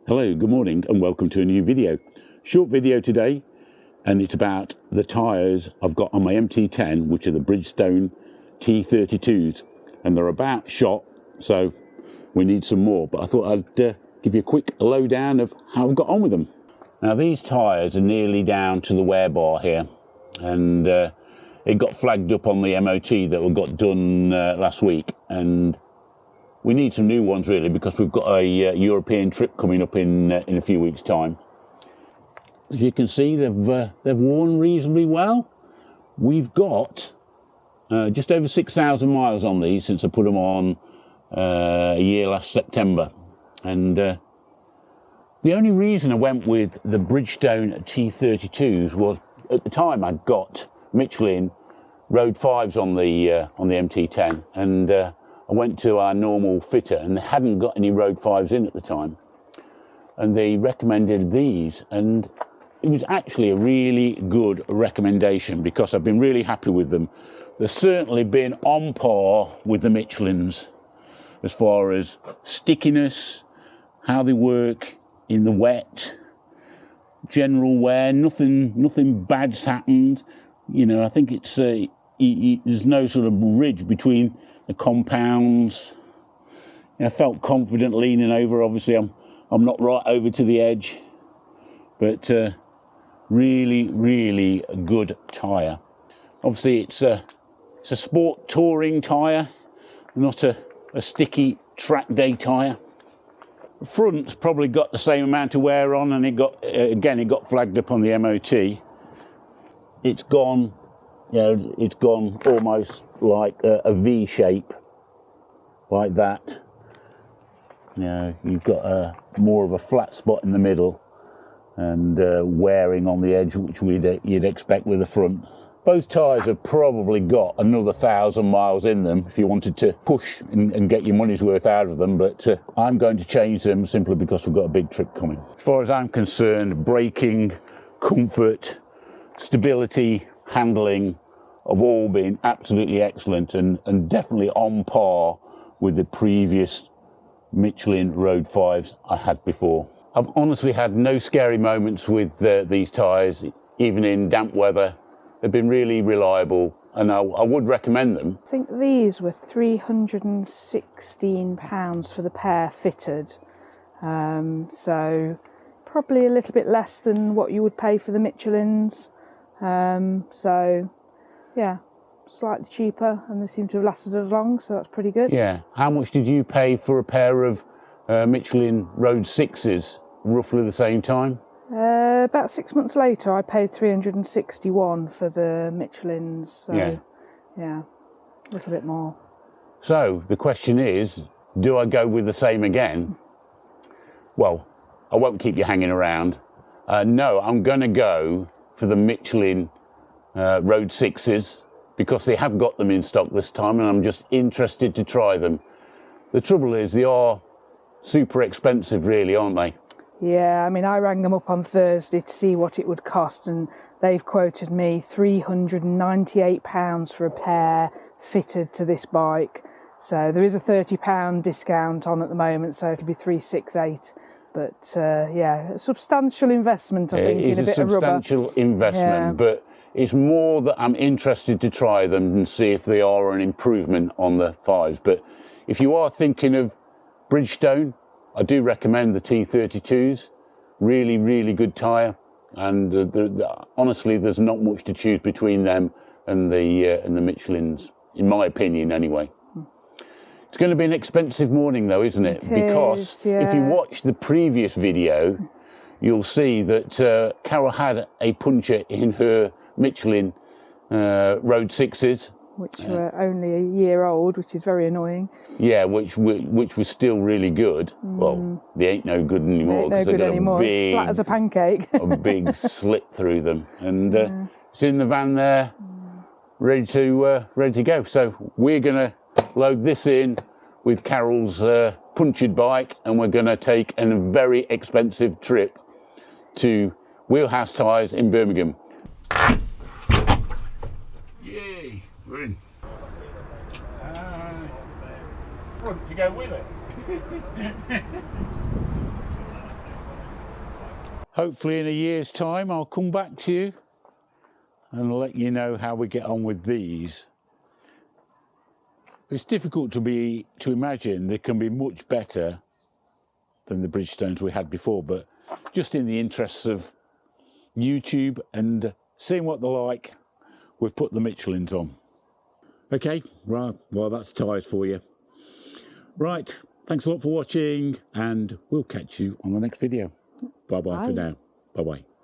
Hello, good morning and welcome to a new video. Short video today, and it's about the tyres I've got on my MT10, which are the Bridgestone T32s, and they're about shot, so we need some more, but I thought I'd give you a quick lowdown of how I've got on with them. Now these tyres are nearly down to the wear bar here, and it got flagged up on the MOT that got done last week, and we need some new ones really, because we've got a European trip coming up in a few weeks' time. As you can see, they've worn reasonably well. We've got just over 6,000 miles on these since I put them on a year last September, and the only reason I went with the Bridgestone T32s was at the time I'd got Michelin Road 5s on the MT10, and I went to our normal fitter and they hadn't got any Road 5s in at the time, and they recommended these, and it was actually a really good recommendation because I've been really happy with them. They've certainly been on par with the Michelins as far as stickiness, how they work in the wet, general wear. Nothing bad's happened. You know, I think it's there's no sort of ridge between the compounds. I felt confident leaning over. Obviously I'm not right over to the edge, but really good tyre. Obviously it's a sport touring tyre, not a sticky track day tyre. The front's probably got the same amount of wear on, and it got flagged up on the MOT. It's gone, you know, it's gone almost like a V shape, like that. You know, you've got more of a flat spot in the middle, and wearing on the edge, which you'd expect with the front. Both tyres have probably got another 1,000 miles in them if you wanted to push and get your money's worth out of them, but I'm going to change them simply because we've got a big trip coming. As far as I'm concerned, braking, comfort, stability, handling have all been absolutely excellent, and definitely on par with the previous Michelin Road 5s I had before. I've honestly had no scary moments with these tyres, even in damp weather. They've been really reliable, and I would recommend them. I think these were £316 for the pair fitted, so probably a little bit less than what you would pay for the Michelins. So yeah, slightly cheaper, and they seem to have lasted as long, so that's pretty good. Yeah. How much did you pay for a pair of Michelin Road 6s roughly the same time? About 6 months later I paid £361 for the Michelins, so yeah, a little bit more. So the question is, do I go with the same again? Well, I won't keep you hanging around. No, I'm going to go for the Michelin Road 6s, because they have got them in stock this time, and I'm just interested to try them. The trouble is, they are super expensive really, aren't they? Yeah, I mean, I rang them up on Thursday to see what it would cost, and they've quoted me £398 for a pair fitted to this bike. So there is a £30 discount on at the moment, so it'll be £368. But yeah, a substantial investment, I think, in a bit of rubber. It is a substantial investment, but it's more that I'm interested to try them and see if they are an improvement on the 5s. But if you are thinking of Bridgestone, I do recommend the T32s. Really good tyre, and honestly, there's not much to choose between them and the Michelins, in my opinion, anyway. It's going to be an expensive morning, though, isn't it? Because if you watch the previous video, you'll see that Carol had a puncture in her Michelin Road 6s. Which were only a year old, which is very annoying. Yeah, which was still really good. Well, they ain't no good anymore, because they've got it's flat as a pancake. a big slit through them, and it's in the van there, ready to go. So we're going to load this in with Carol's punctured bike, and we're going to take a very expensive trip to Wheelhouse Tyres in Birmingham. Yay, we're in. Front to go with it. hopefully in a year's time I'll come back to you and let you know how we get on with these. It's difficult to imagine they can be much better than the Bridgestones we had before, but just in the interests of YouTube and seeing what they're like, we've put the Michelins on. Okay, right, well that's tyres for you. Right, thanks a lot for watching, and we'll catch you on the next video. Bye bye for now. Bye bye.